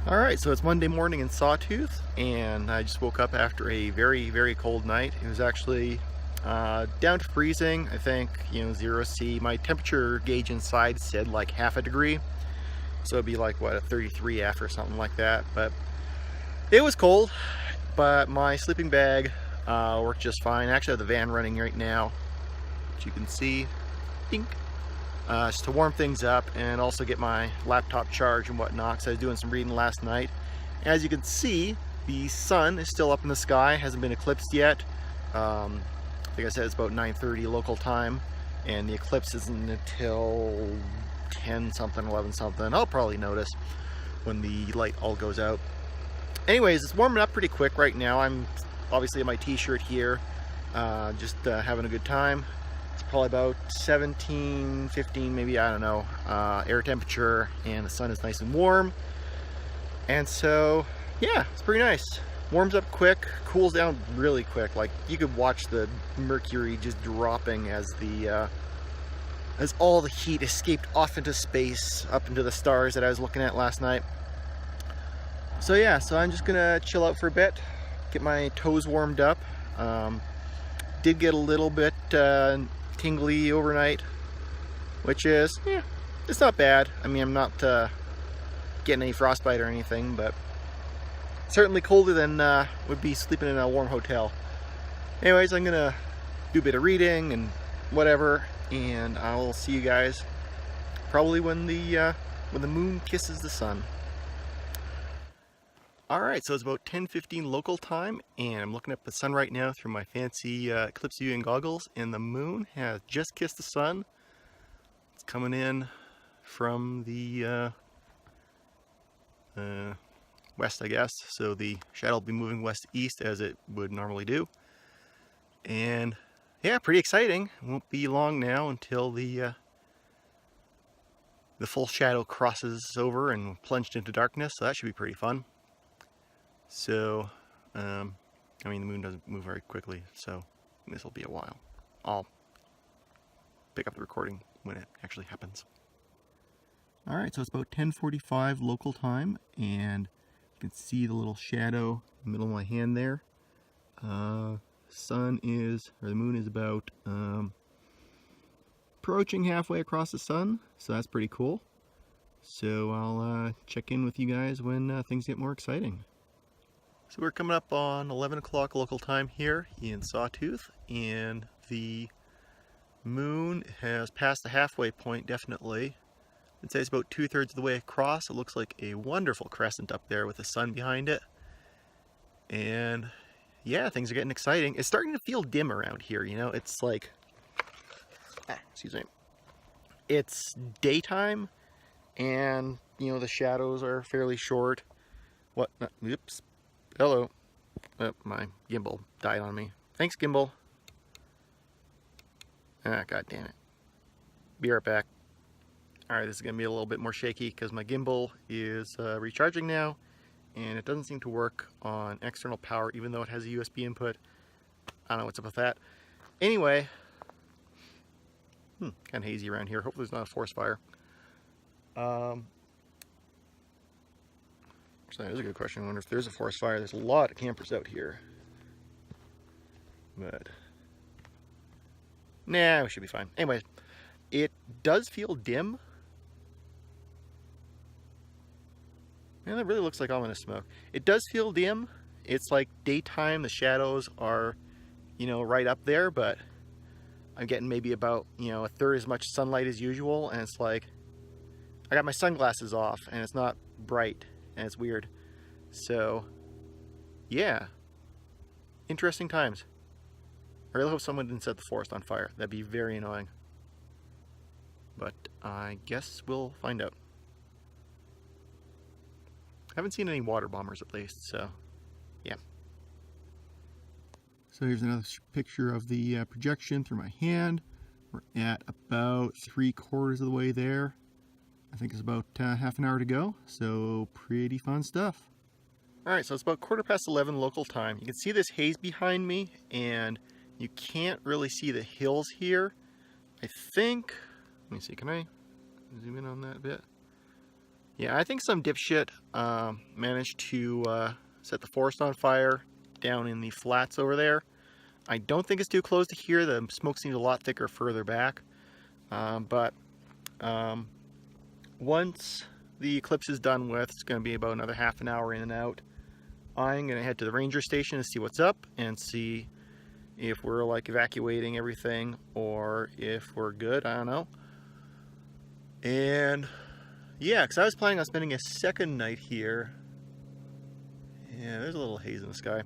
Alright, so it's Monday morning in Sawtooth, and I just woke up after a very, very cold night. It was actually down to freezing, I think, 0°C. My temperature gauge inside said like half a degree, so it'd be like, what, a 33 after or something like that. But it was cold, but my sleeping bag worked just fine. I actually have the van running right now, which you can see. Dink. Just to warm things up and also get my laptop charged and whatnot, because I was doing some reading last night. As you can see, the sun is still up in the sky, hasn't been eclipsed yet. I think I said it's about 9:30 local time, and the eclipse isn't until 10 something, 11 something. I'll probably notice when the light all goes out. Anyways, it's warming up pretty quick right now. I'm obviously in my t-shirt here, just having a good time. It's probably about 17, 15, maybe, I don't know, air temperature, and the sun is nice and warm. And so, yeah, it's pretty nice. Warms up quick, cools down really quick. Like, you could watch the mercury just dropping as all the heat escaped off into space, up into the stars that I was looking at last night. So yeah, so I'm just gonna chill out for a bit, get my toes warmed up. Did get a little bit tingly overnight, which is, yeah, it's not bad. I mean, I'm not getting any frostbite or anything, but certainly colder than would be sleeping in a warm hotel. Anyways, I'm gonna do a bit of reading and whatever, and I'll see you guys probably when the moon kisses the sun. Alright, so it's about 10:15 local time, and I'm looking at the sun right now through my fancy Eclipse viewing goggles, and the moon has just kissed the sun. It's coming in from the west, I guess, so the shadow will be moving west-east as it would normally do. And yeah, pretty exciting. It won't be long now until the full shadow crosses over and plunged into darkness, so that should be pretty fun. So, I mean, the moon doesn't move very quickly, so this will be a while. I'll pick up the recording when it actually happens. Alright, so it's about 10:45 local time, and you can see the little shadow in the middle of my hand there. The moon is about approaching halfway across the sun, so that's pretty cool. So I'll check in with you guys when things get more exciting. So we're coming up on 11 o'clock local time here in Sawtooth, and the moon has passed the halfway point, definitely. I'd say it's about 2/3 of the way across. It looks like a wonderful crescent up there with the sun behind it. And yeah, things are getting exciting. It's starting to feel dim around here, it's like, excuse me. It's daytime, and the shadows are fairly short. Oops. Hello. Oh, my gimbal died on me. Thanks, gimbal. Ah, god damn it. Be right back. Alright, this is going to be a little bit more shaky because my gimbal is recharging now, and it doesn't seem to work on external power even though it has a USB input. I don't know what's up with that. Anyway, kind of hazy around here. Hopefully there's not a forest fire. That is a good question. I wonder if there's a forest fire. There's a lot of campers out here. But nah, we should be fine. Anyways, it does feel dim. Man, that really looks like ominous smoke. It does feel dim. It's like daytime. The shadows are, right up there, but I'm getting maybe about, 1/3 as much sunlight as usual, and it's like I got my sunglasses off, and it's not bright. And it's weird. So, yeah. Interesting times. I really hope someone didn't set the forest on fire. That'd be very annoying. But I guess we'll find out. I haven't seen any water bombers at least, so yeah. So here's another picture of the projection through my hand. We're at about 3/4 of the way there. I think it's about half an hour to go, so pretty fun stuff. Alright, so it's about 11:15 local time. You can see this haze behind me, and you can't really see the hills here. I think, let me see, can I zoom in on that a bit? Yeah, I think some dipshit managed to set the forest on fire down in the flats over there. I don't think it's too close to here. The smoke seems a lot thicker further back. But once the eclipse is done with, it's going to be about another half an hour in and out. I'm going to head to the ranger station to see what's up and see if we're like evacuating everything or if we're good. I don't know. And yeah, because I was planning on spending a second night here. Yeah, there's a little haze in the sky.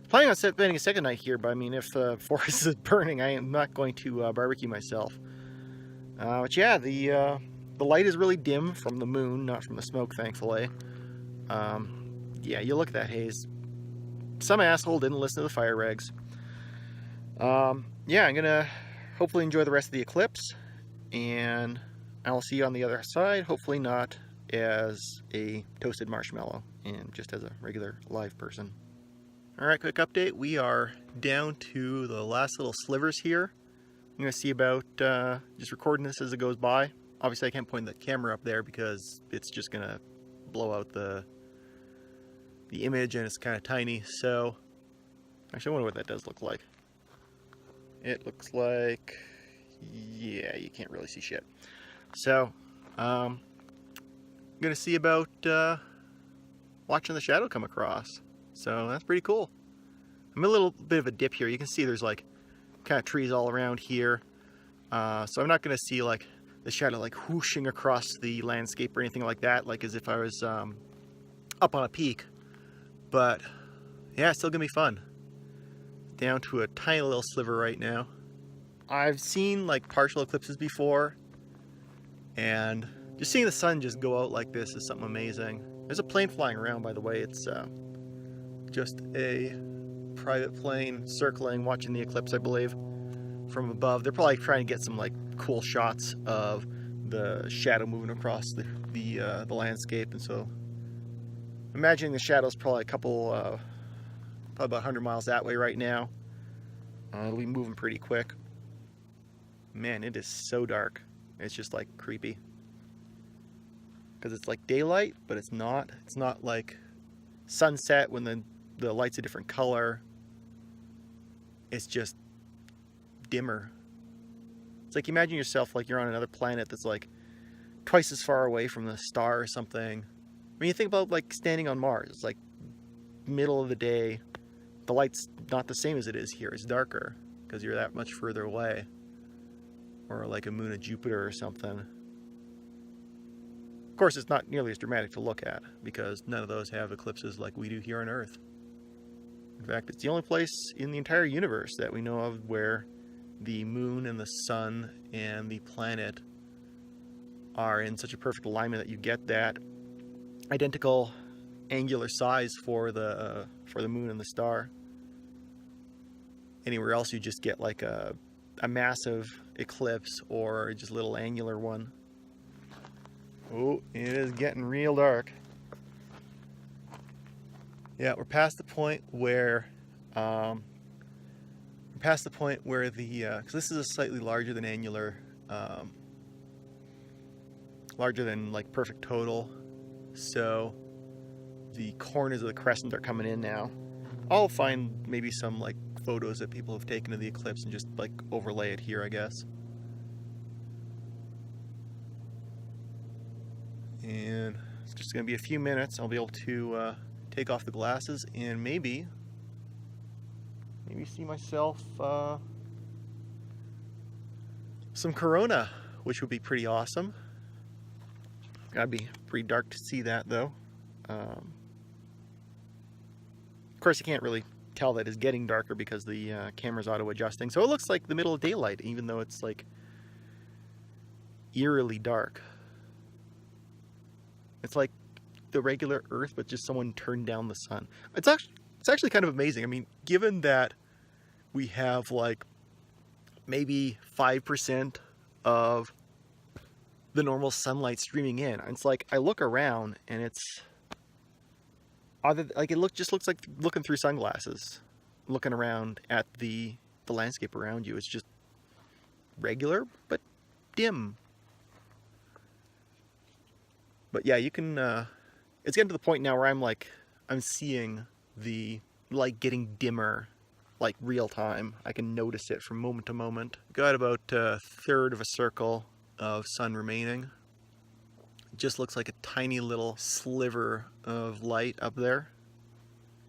Planning on spending a second night here, but I mean, if the forest is burning, I am not going to barbecue myself. But yeah, the light is really dim from the moon, not from the smoke, thankfully. Yeah, you look at that haze. Some asshole didn't listen to the fire regs. Yeah, I'm gonna hopefully enjoy the rest of the eclipse, and I'll see you on the other side. Hopefully not as a toasted marshmallow, and just as a regular live person. Alright, quick update. We are down to the last little slivers here. I'm going to see about just recording this as it goes by. Obviously I can't point the camera up there because it's just going to blow out the image and it's kind of tiny. So, actually I wonder what that does look like. It looks like, yeah, you can't really see shit. So, I'm going to see about watching the shadow come across. So that's pretty cool. I'm in a little bit of a dip here. You can see there's like kind of trees all around here. So I'm not going to see like the shadow like whooshing across the landscape or anything like that, like as if I was up on a peak. But yeah, it's still going to be fun. Down to a tiny little sliver right now. I've seen like partial eclipses before, and just seeing the sun just go out like this is something amazing. There's a plane flying around, by the way. It's just a private plane circling, watching the eclipse, I believe, from above. They're probably trying to get some like cool shots of the shadow moving across the landscape, and so imagining the shadow's probably a couple, probably about 100 miles that way right now. It'll be moving pretty quick. Man, it is so dark. It's just like creepy because it's like daylight, but it's not. It's not like sunset when the light's a different color. It's just dimmer. It's like imagine yourself like you're on another planet that's like twice as far away from the star or something. When you think about like standing on Mars, it's like middle of the day. The light's not the same as it is here. It's darker because you're that much further away. Or like a moon of Jupiter or something. Of course, it's not nearly as dramatic to look at because none of those have eclipses like we do here on Earth. In fact, it's the only place in the entire universe that we know of where the moon and the sun and the planet are in such a perfect alignment that you get that identical angular size for the moon and the star. Anywhere else you just get like a massive eclipse or just a little angular one. Oh, it is getting real dark. Yeah, we're past the point where the, because this is a slightly larger than angular, larger than like perfect total. So the corners of the crescent are coming in now. I'll find maybe some like photos that people have taken of the eclipse and just like overlay it here, I guess. And it's just going to be a few minutes. I'll be able to take off the glasses and maybe see myself some corona, which would be pretty awesome. Gotta be pretty dark to see that though. Of course you can't really tell that it's getting darker because the camera's auto-adjusting, so it looks like the middle of daylight even though it's like eerily dark. It's like the regular Earth, but just someone turned down the sun. It's actually kind of amazing. I mean, given that we have like maybe 5% of the normal sunlight streaming in, it's like I look around and it's like just looks like looking through sunglasses, looking around at the landscape around you. It's just regular but dim. But yeah, you can, it's getting to the point now where I'm seeing the light getting dimmer, like real time. I can notice it from moment to moment. Got about a third of a circle of sun remaining. It just looks like a tiny little sliver of light up there.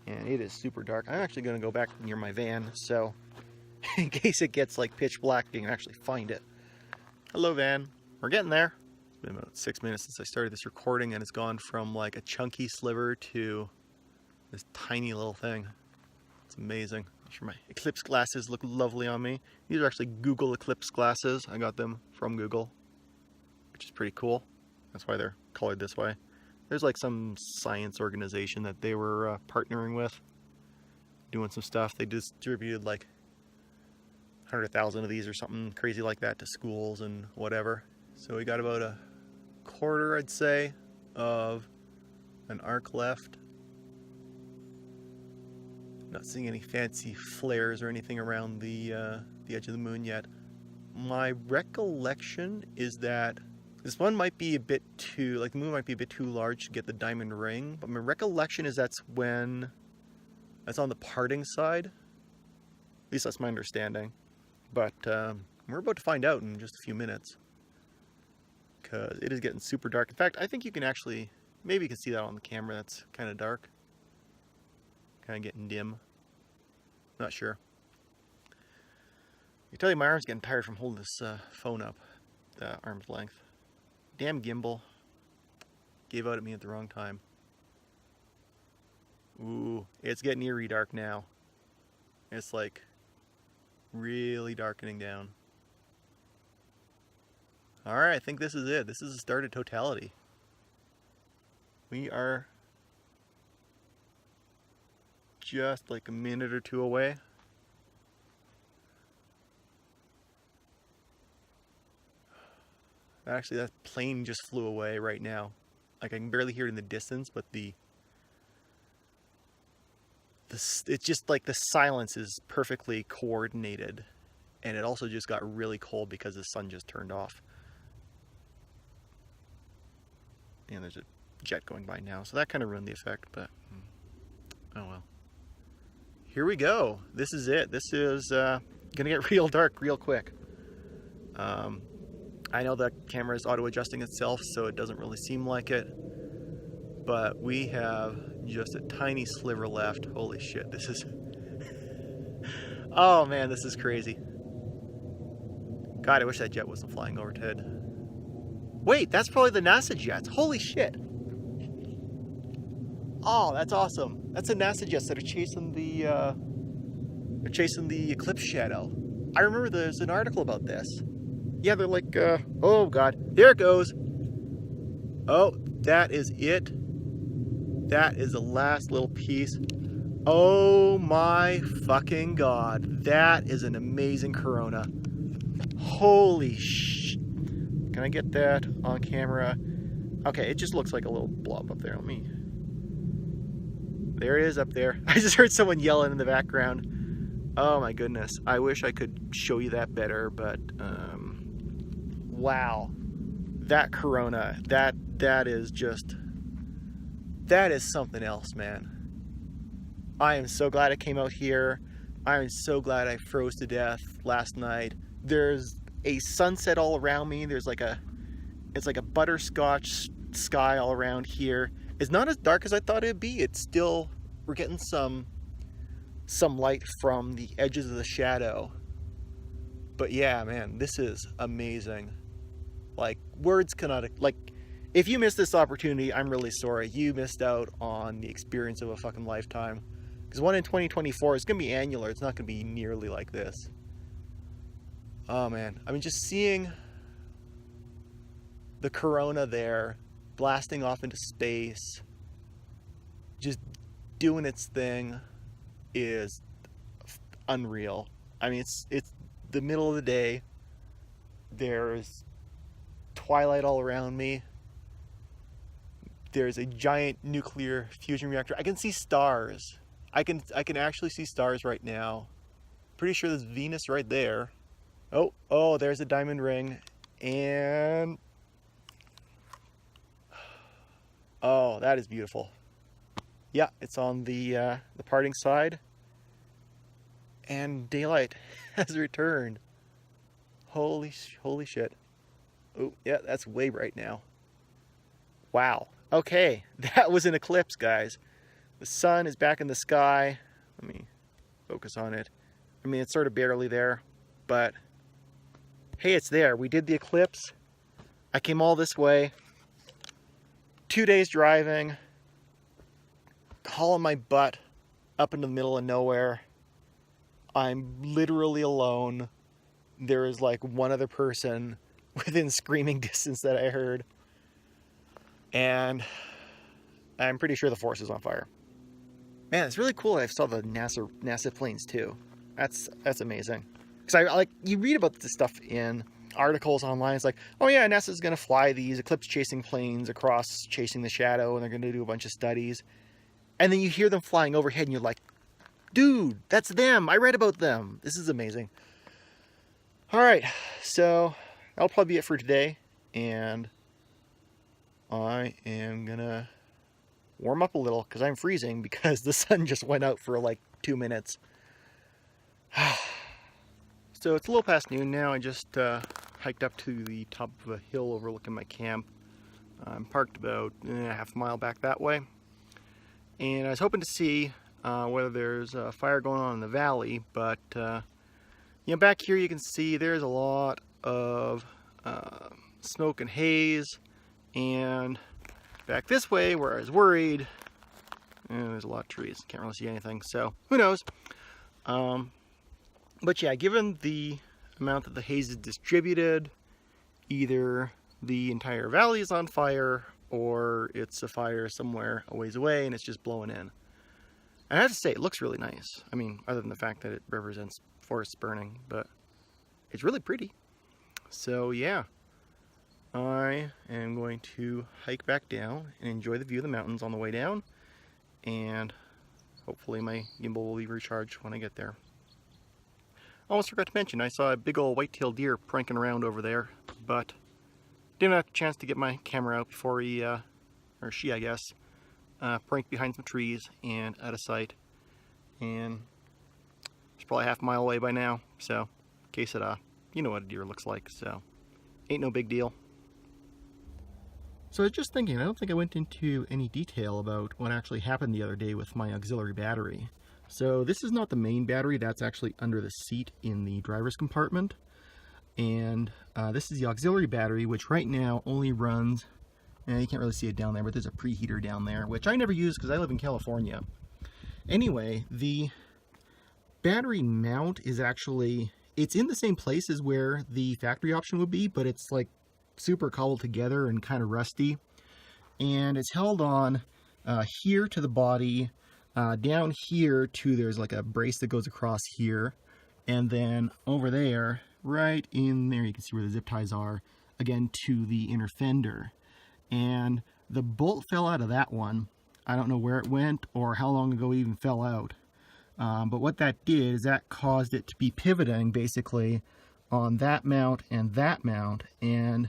And it is super dark. I'm actually going to go back near my van, so in case it gets like pitch black, you can actually find it. Hello, van. We're getting there. It's been about 6 minutes since I started this recording, and it's gone from like a chunky sliver to this tiny little thing. It's amazing. I'm sure my Eclipse glasses look lovely on me. These are actually Google Eclipse glasses. I got them from Google, which is pretty cool. That's why they're colored this way. There's like some science organization that they were partnering with, doing some stuff. They distributed like 100,000 of these or something crazy like that to schools and whatever. So we got about a quarter, I'd say, of an arc left. Not seeing any fancy flares or anything around the edge of the moon yet. My recollection is that this one might be a bit too, like the moon might be a bit too large to get the diamond ring, but my recollection is that's on the parting side. At least that's my understanding. But we're about to find out in just a few minutes, because it is getting super dark. In fact, I think you can actually, maybe you can see that on the camera. That's kind of dark. Kind of getting dim. Not sure. I can tell you my arm's getting tired from holding this phone up arm's length. Damn gimbal. Gave out at me at the wrong time. Ooh, it's getting eerie dark now. It's like really darkening down. Alright, I think this is it. This is the start of totality. We are just like a minute or two away. Actually, that plane just flew away right now. Like I can barely hear it in the distance, but it's just like the silence is perfectly coordinated, and it also just got really cold because the sun just turned off. And there's a jet going by now, so that kind of ruined the effect, but oh well. Here we go. This is it. This is gonna get real dark real quick. I know the camera is auto-adjusting itself, so it doesn't really seem like it, but we have just a tiny sliver left. Holy shit, this is oh man, this is crazy. God, I wish that jet wasn't flying overhead. Wait, that's probably the NASA jets. Holy shit. Oh, that's awesome. That's the NASA jets that are chasing the eclipse shadow. I remember there's an article about this. Yeah, they're like, oh god, there it goes. Oh, that is it. That is the last little piece. Oh my fucking god. That is an amazing corona. Holy sh... Can I get that on camera? Okay, it just looks like a little blob up there. Let me... There it is up there. I just heard someone yelling in the background. Oh my goodness. I wish I could show you that better, but wow. That corona, that is just, that is something else, man. I am so glad I came out here. I am so glad I froze to death last night. There's a sunset all around me. There's like it's like a butterscotch sky all around here. It's not as dark as I thought it'd be. It's still, we're getting some light from the edges of the shadow. But yeah, man, this is amazing. Like, words cannot, like, if you missed this opportunity, I'm really sorry. You missed out on the experience of a fucking lifetime. Because one in 2024 is going to be annular. It's not going to be nearly like this. Oh, man. I mean, just seeing the corona there, blasting off into space, just doing its thing, is unreal. I mean, it's the middle of the day. There's twilight all around me. There's a giant nuclear fusion reactor. I can see stars. I can actually see stars right now. Pretty sure there's Venus right there. Oh, there's a diamond ring. And Oh, that is beautiful. Yeah, it's on the parting side, and daylight has returned. Holy shit. Oh, yeah, that's way bright now. Wow. Okay, that was an eclipse, guys. The sun is back in the sky. Let me focus on it. I mean, it's sort of barely there, but hey, it's there. We did the eclipse. I came all this way. 2 days driving, hauling my butt up into the middle of nowhere. I'm literally alone. There is like one other person within screaming distance that I heard. And I'm pretty sure the forest is on fire. Man, it's really cool. I saw the NASA planes too. That's amazing. Because I like, you read about this stuff in articles online. It's like, oh yeah, NASA's going to fly these eclipse chasing planes across chasing the shadow, and they're going to do a bunch of studies. And then you hear them flying overhead, and you're like, dude, that's them. I read about them. This is amazing. All right, so that'll probably be it for today, and I am gonna warm up a little because I'm freezing because the sun just went out for like 2 minutes. So it's a little past noon now. I just hiked up to the top of a hill overlooking my camp. I'm parked about half a mile back that way, and I was hoping to see whether there's a fire going on in the valley, but you know, back here you can see there's a lot of smoke and haze, and back this way where I was worried, there's a lot of trees, can't really see anything, so who knows. But yeah, given the amount that the haze is distributed, either the entire valley is on fire or it's a fire somewhere a ways away and it's just blowing in. And I have to say, it looks really nice. I mean, other than the fact that it represents forests burning, but it's really pretty. So yeah, I am going to hike back down and enjoy the view of the mountains on the way down, and hopefully my gimbal will be recharged when I get there. Almost forgot to mention, I saw a big old white-tailed deer pranking around over there, but didn't have a chance to get my camera out before he, or she I guess, pranked behind some trees and out of sight. And it's probably half a mile away by now, so in case it, you know what a deer looks like, so ain't no big deal. So I was just thinking, I don't think I went into any detail about what actually happened the other day with my auxiliary battery. So this is not the main battery, that's actually under the seat in the driver's compartment. And this is the auxiliary battery, which right now only runs, you can't really see it down there, but there's a preheater down there, which I never use because I live in California. Anyway, the battery mount is actually, it's in the same place as where the factory option would be, but it's like super cobbled together and kind of rusty. And it's held on here to the body, down here to, there's like a brace that goes across here, and then over there, right in there, you can see where the zip ties are, again to the inner fender. And the bolt fell out of that one. I don't know where it went or how long ago it even fell out. But what that did is that caused it to be pivoting basically on that mount, and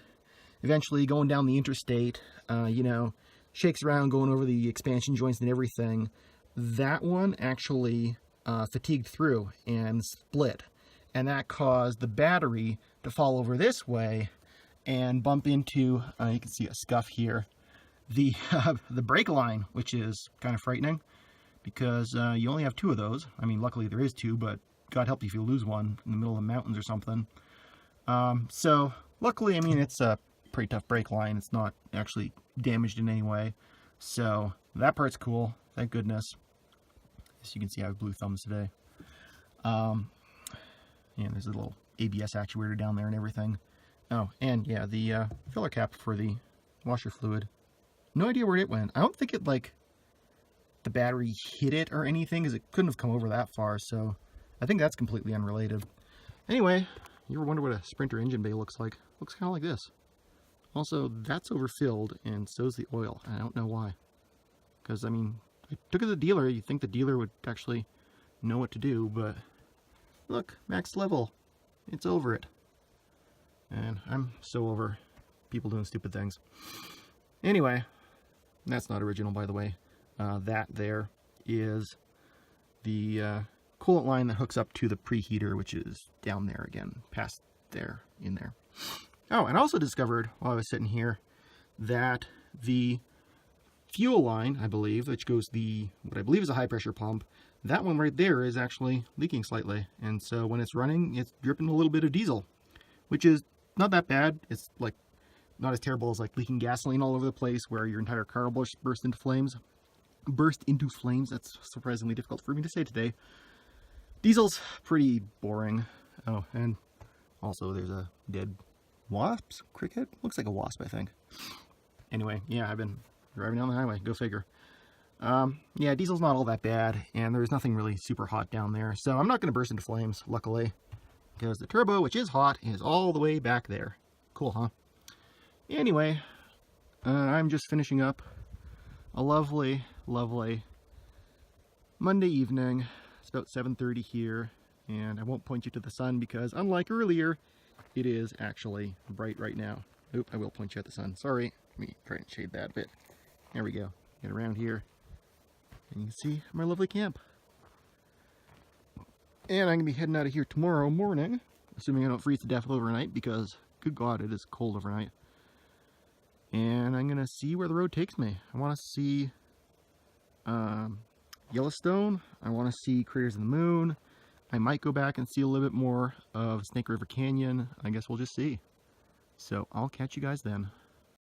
eventually going down the interstate, you know, shakes around going over the expansion joints and everything. That one actually fatigued through and split, and that caused the battery to fall over this way and bump into, you can see a scuff here, the brake line, which is kind of frightening because you only have 2 of those. I mean, luckily there is 2, but God help you if you lose one in the middle of the mountains or something. So luckily, I mean, it's a pretty tough brake line. It's not actually damaged in any way. So that part's cool, thank goodness. As you can see, I have blue thumbs today. And there's a little ABS actuator down there and everything. Oh, and yeah, the filler cap for the washer fluid. No idea where it went. I don't think it, like, the battery hit it or anything, because it couldn't have come over that far, so I think that's completely unrelated. Anyway, you ever wonder what a Sprinter engine bay looks like? Looks kind of like this. Also, that's overfilled, and so's the oil. I don't know why. Because, I mean, I took it to the dealer. You'd think the dealer would actually know what to do, but look, max level. It's over it. And I'm so over people doing stupid things. Anyway, That's not original, by the way. That there is the coolant line that hooks up to the preheater, which is down there again, past there, in there. Oh, and I also discovered while I was sitting here that the fuel line, I believe, which goes what I believe is a high pressure pump, that one right there is actually leaking slightly. And so when it's running, it's dripping a little bit of diesel, which is not that bad. It's like not as terrible as like leaking gasoline all over the place where your entire car will burst into flames. That's surprisingly difficult for me to say today. Diesel's pretty boring. Oh, and also there's a dead cricket? Looks like a wasp, I think. Anyway, yeah, I've been driving down the highway. Go figure. Yeah, diesel's not all that bad, and there's nothing really super hot down there. So I'm not going to burst into flames, luckily, because the turbo, which is hot, is all the way back there. Cool, huh? Anyway, I'm just finishing up a lovely, lovely Monday evening. It's about 7:30 here, and I won't point you to the sun because, unlike earlier, it is actually bright right now. Oop, I will point you at the sun. Sorry. Let me try and shade that a bit. There we go. Get around here, and you can see my lovely camp. And I'm going to be heading out of here tomorrow morning, assuming I don't freeze to death overnight, because, good God, it is cold overnight. And I'm going to see where the road takes me. I want to see Yellowstone. I want to see Craters of the Moon. I might go back and see a little bit more of Snake River Canyon. I guess we'll just see. So I'll catch you guys then.